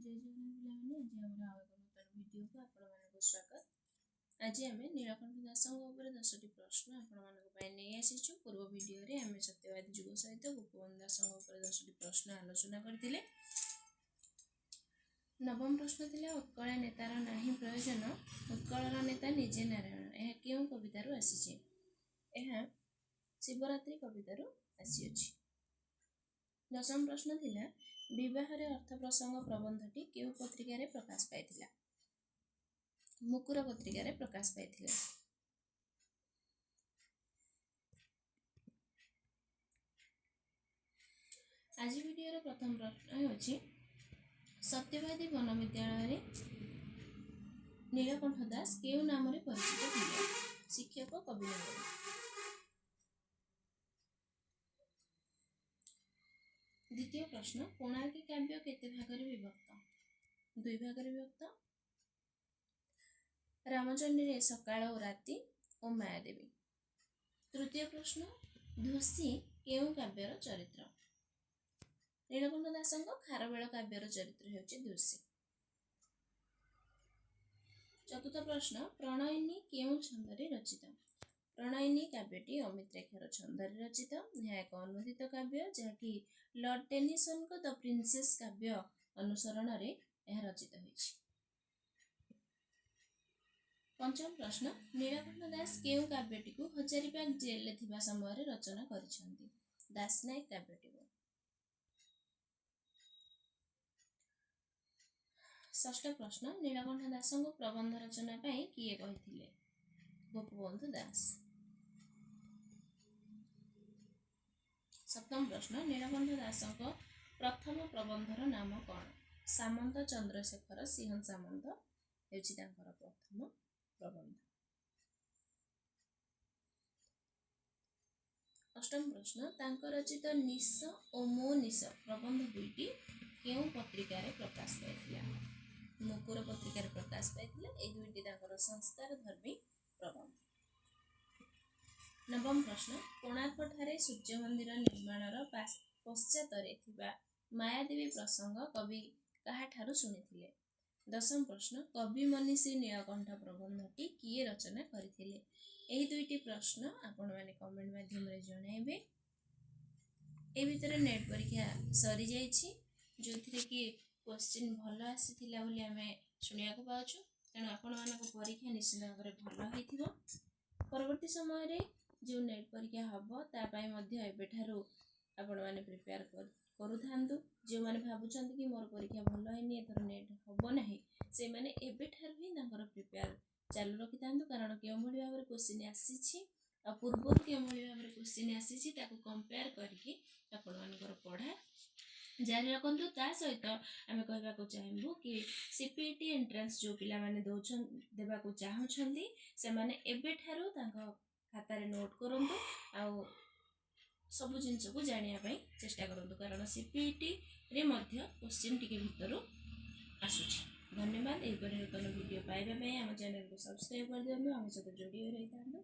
Video को आपको स्वागत। आज आम नीलकंठ दास 10टी प्रश्न आपसी पूर्व भिडियो रे आम सत्यवादी जुग सहित गोपबंधु दास 10टी प्रश्न आलोचना करते। नवम प्रश्न थिला उत्कल नेतार नाही प्रयोजन उत्कलर नेता निजे नारायण यह क्यों कवितारू आसी? यह शिवरात्रि कवितारू आसी अछि। दशम प्रश्न थिला विवाह रे अर्थ प्रसंग प्रबंधटी केउ पत्रिका रे प्रकाश पाइथिला? मुकुर पत्रिका रे प्रकाश पाइथिला। आज वीडियो रे प्रथम प्रश्न होछि सत्यवादी वन विद्यालय रे नीलकंठ दास केउ नाम रे परिचित थिले? शिक्षक कवि नाम। द्वितीय प्रश्न कोणार्की काव्य केते भागरे विभक्त? 2 भागरे विभक्त। रामचंद्र रे सकाळ और राति और मायादेवी। तृतीय प्रश्न धोसी केउ काव्यर चरित्र? नीलकंठ दासଙ୍କ खारवेल काव्यर चरित्र हेउछि धोसी। चतुर्थ प्रश्न प्रणयिनी केउ छंदरे रचित? प्रणयिनी काव्यटी अमित रेखार छंदरे रचित। यह एक अनुदित काव्य जहाँकि लॉर्ड टेनिसन को द प्रिंसेस काव्य अनुसरण रे यह रचित होइछि। पंचम प्रश्न नीलकंठ दास केउ काव्यटी को हजारीबाग जेल ले थिबा समय रे रचना करिसंती? दासनायक काव्यटी को। षष्ठ प्रश्न नीलकंठ दासଙ୍କ प्रबंध रचना पई किए कहिथिले? गोपबंधु दास। सप्तम प्रश्न नीलकंठ दासଙ୍କ प्रथम प्रबंधर नाम कौन? सामंत चंद्रशेखर सिंह सामंत हेउछि तांकर प्रथम प्रबंध। अष्टम प्रश्न तांक रचित निश और मो निश प्रबंध दुईटी केउ पत्रिका रे प्रकाश पाइथिला? मुकुर पत्रिका रे प्रकाश पाइथिला। ए दुईटी तांकर संस्कार धर्मी प्रबंध। नवम प्रश्न कोणार्क ठारे सूर्य मंदिर निर्माणर पश्चात रे थिबा मायादेवी प्रसंग कवि काहा ठारू सुनिथिले? दशम प्रश्न कवि मनीषी नीलकंठ प्रबंधटी किए रचना करिथिले? एही दुईटी प्रश्न आपण माने कमेंट माध्यम रे जणाइबे। ए भितर नेट परीक्षा सरी जाइछि जोथिरे कि क्वेश्चन भलो आसीथिला बोली हमें सुनिया को पाउछु। तेणु आपण मानक परीक्षा निश्चित भाବରେ भलो हेतिबो। परवर्ती समय रे जो नेट परीक्षा हबो ता पई मध्ये एबेठारू आपण माने प्रिपेयर करू थांदु। जो माने भाबुचंती कि मोर परीक्षा भलो हेनी एथर नेट हबो नाही से माने एबेठारू ही तांकर प्रिपेयर चालू रखि थांदु। कारण केउ भली भाବରେ क्वेश्चन आसीछि आ पूर्व केउ भली भाବରେ क्वेश्चन आसीछि ताको कंपेयर करके आपण मानकर पढा जारी रखंतु। ता सहित आमे कहबा को चाहबो कि सीपीटी एंट्रेंस जो पिला माने दोछन देबा को चाहउछंती से माने एबेठारू तांको खाता रे नोट करंतु आ सब जिंस को जानिया पई चेष्टा करंतु। कारण सीपीटी रे मध्य क्वेश्चन टिके भितरु आसुछि। धन्यवाद। एही परि नूतन वीडियो पाइबा पई हम चैनल को सब्सक्राइब कर दियंतु। हम सहित जोड़ी रहितांतु।